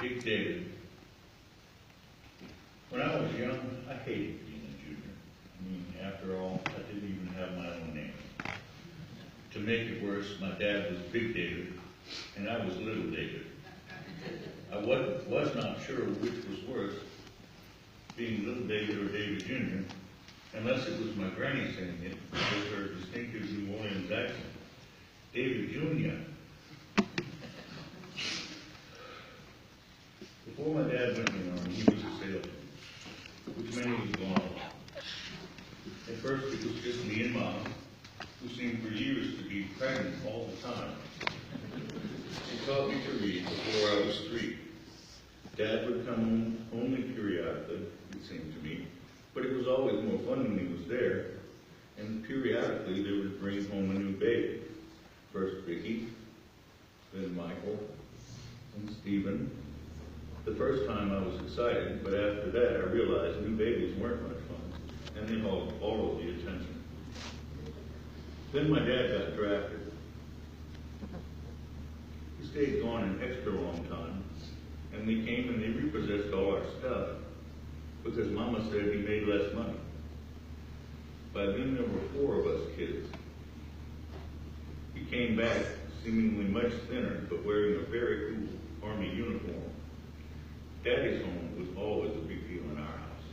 Big David. When I was young, I hated being a junior. I mean, after all, I didn't even have my own name. To make it worse, my dad was Big David, and I was Little David. I was not sure which was worse, being Little David or David Jr., unless it was my granny saying it with her distinctive New Orleans accent. David Jr. Before my dad went in the Army, he was a salesman, which meant he was gone a lot. At first, it was just me and Mom, who seemed for years to be pregnant all the time. She taught me to read before I was 3. Dad would come home only periodically, it seemed to me, but it was always more fun when he was there, and periodically they would bring home a new baby. First Vicky, then Michael, and Stephen. The first time I was excited, but after that I realized new babies weren't much fun, and they all of the attention. Then my dad got drafted. He stayed gone an extra long time, and they came and they repossessed all our stuff because Mama said he made less money. By then there were 4 of us kids. He came back seemingly much thinner, but wearing a very cool Army uniform. Daddy's home was always a big deal in our house.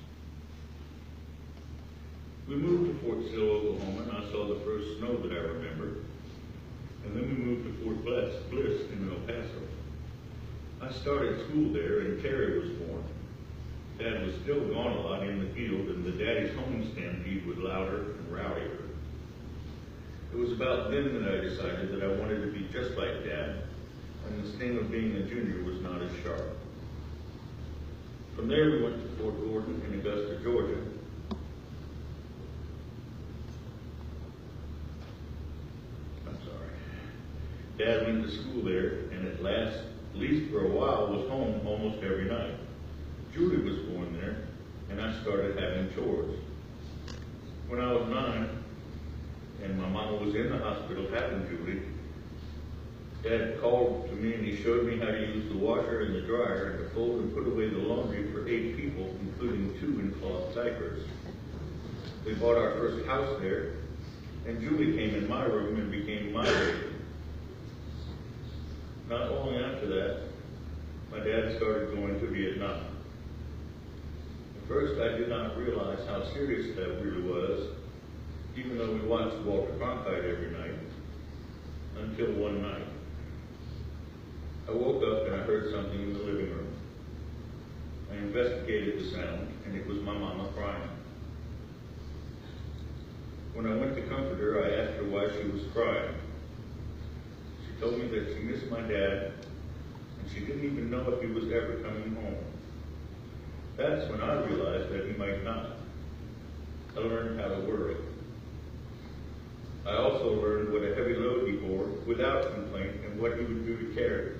We moved to Fort Sill, Oklahoma, and I saw the first snow that I remember. And then we moved to Fort Bliss in El Paso. I started school there, and Terry was born. Dad was still gone a lot in the field, and the Daddy's home stampede was louder and rowdier. It was about then that I decided that I wanted to be just like Dad, and the sting of being a junior was not as sharp. From there, we went to Fort Gordon in Augusta, Georgia. I'm sorry. Dad went to school there, and at least for a while, was home almost every night. Julie was born there, and I started having chores. When I was 9, and my mama was in the hospital having Julie, Dad called to me and he showed me how to use the washer and the dryer and to fold and put away the laundry for 8 people, including 2 in cloth diapers. We bought our first house there, and Julie came in my room and became my baby. Not long after that, my dad started going to Vietnam. At first, I did not realize how serious that really was, even though we watched Walter Cronkite every night, until one night. I woke up and I heard something in the living room. I investigated the sound, and it was my mama crying. When I went to comfort her, I asked her why she was crying. She told me that she missed my dad, and she didn't even know if he was ever coming home. That's when I realized that he might not. I learned how to worry. I also learned what a heavy load he bore without complaint and what he would do to carry.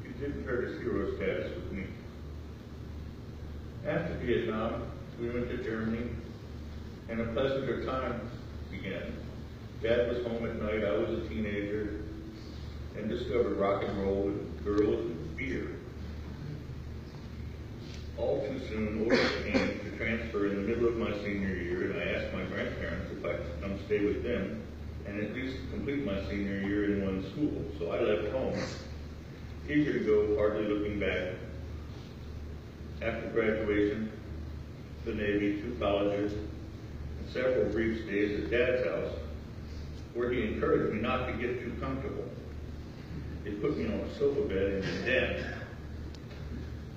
It didn't hurt his hero status with me. After Vietnam, we went to Germany, and a pleasanter time began. Dad was home at night, I was a teenager, and discovered rock and roll with girls and beer. All too soon, orders came to transfer in the middle of my senior year, and I asked my grandparents if I could come stay with them and at least complete my senior year in one school. So I left home, eager to go, hardly looking back. After graduation, the Navy, 2 colleges, and several brief stays at Dad's house, where he encouraged me not to get too comfortable. He put me on a sofa bed in the den,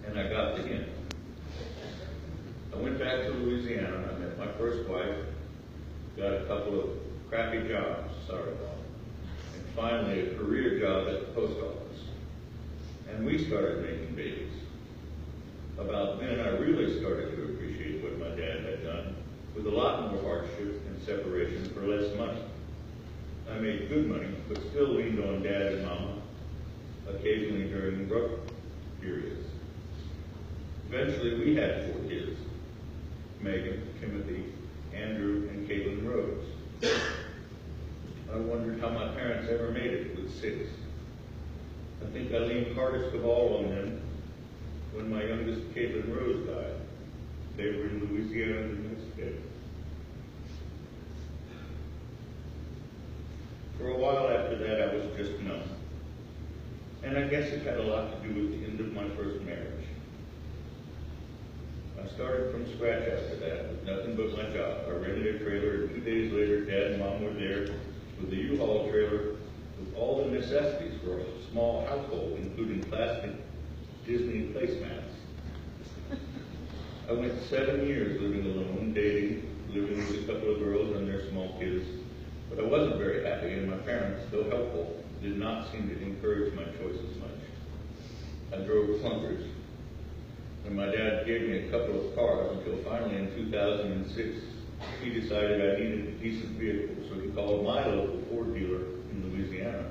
and I got the hint. I went back to Louisiana. I met my first wife, got a couple of crappy jobs, and finally a career job at the post office. And we started making babies. About then, I really started to appreciate what my dad had done, with a lot more hardship and separation for less money. I made good money, but still leaned on Dad and Mama, occasionally during rough periods. Eventually, we had 4 kids: Megan, Timothy, Andrew, and Caitlin Rhodes. I wondered how my parents ever made it with 6. I think I leaned hardest of all on them when my youngest, Caitlin Rose, died. They were in Louisiana the next day. For a while after that, I was just numb. And I guess it had a lot to do with the end of my first marriage. I started from scratch after that with nothing but my job. I rented a trailer, and 2 days later, Dad and Mom were there with a U-Haul trailer with all the necessities for a small household, including plastic Disney placemats. I went 7 years living alone, dating, living with a couple of girls and their small kids. But I wasn't very happy, and my parents, though helpful, did not seem to encourage my choices much. I drove clunkers, and my dad gave me a couple of cars until finally in 2006, he decided I needed a decent vehicle, so he called my local Ford dealer in Louisiana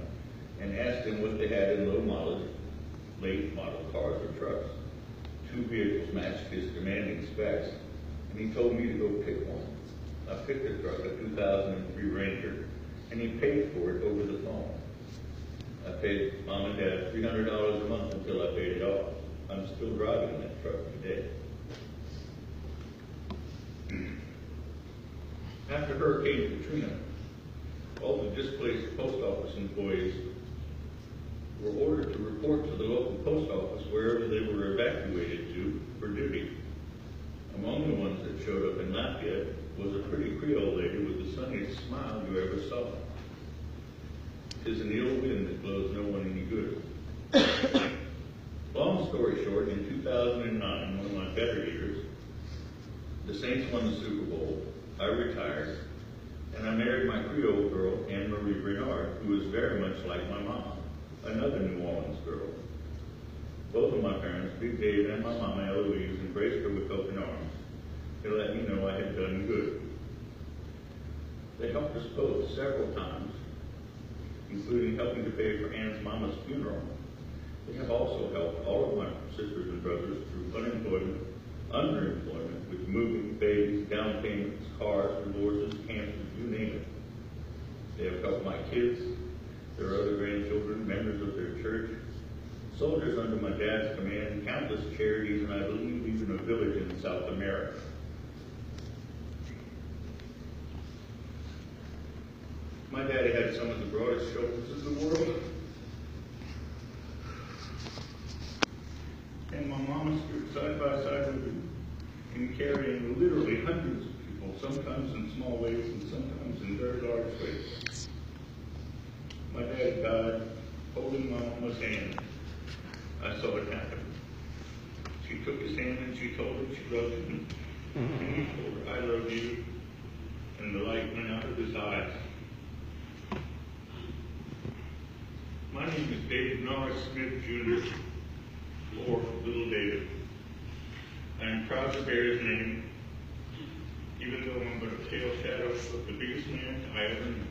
and asked him what they had in low mileage, late model cars or trucks. 2 vehicles matched his demanding specs, and he told me to go pick one. I picked a truck, a 2003 Ranger, and he paid for it over the phone. I paid Mom and Dad $300 a month until I paid it off. I'm still driving that truck today. After Hurricane Katrina, all the displaced post office employees were ordered to report to the local post office wherever they were evacuated to for duty. Among the ones that showed up in Lafayette was a pretty Creole lady with the sunniest smile you ever saw. 'Tis an ill wind that blows no one any good. Long story short, in 2009, one of my better years, the Saints won the Super Bowl, I retired, and I married my Creole girl, Anne-Marie Bernard, who was very much like my mom, another New Orleans girl. Both of my parents, Big Dave and my mama Eloise, embraced her with open arms. They let me know I had done good. They helped us both several times, including helping to pay for Anne's mama's funeral. They have also helped all of my sisters and brothers through unemployment, underemployment, with moving, babies, down payments, cars, divorces, cancers, you name it. They have helped my kids, their other grandchildren, members of their church, soldiers under my dad's command, countless charities, and I believe even a village in South America. My daddy had some of the broadest shoulders in the world. And my mama stood side by side with him in carrying literally hundreds of people, sometimes in small ways and sometimes in very large ways. My dad died holding my mama's hand. I saw it happen. She took his hand and she told him she loved him. And he told her, I love you. And the light went out of his eyes. My name is David Norris Smith, Jr., or Little David. I am proud to bear his name, even though I'm but a pale shadow of the biggest man I ever knew.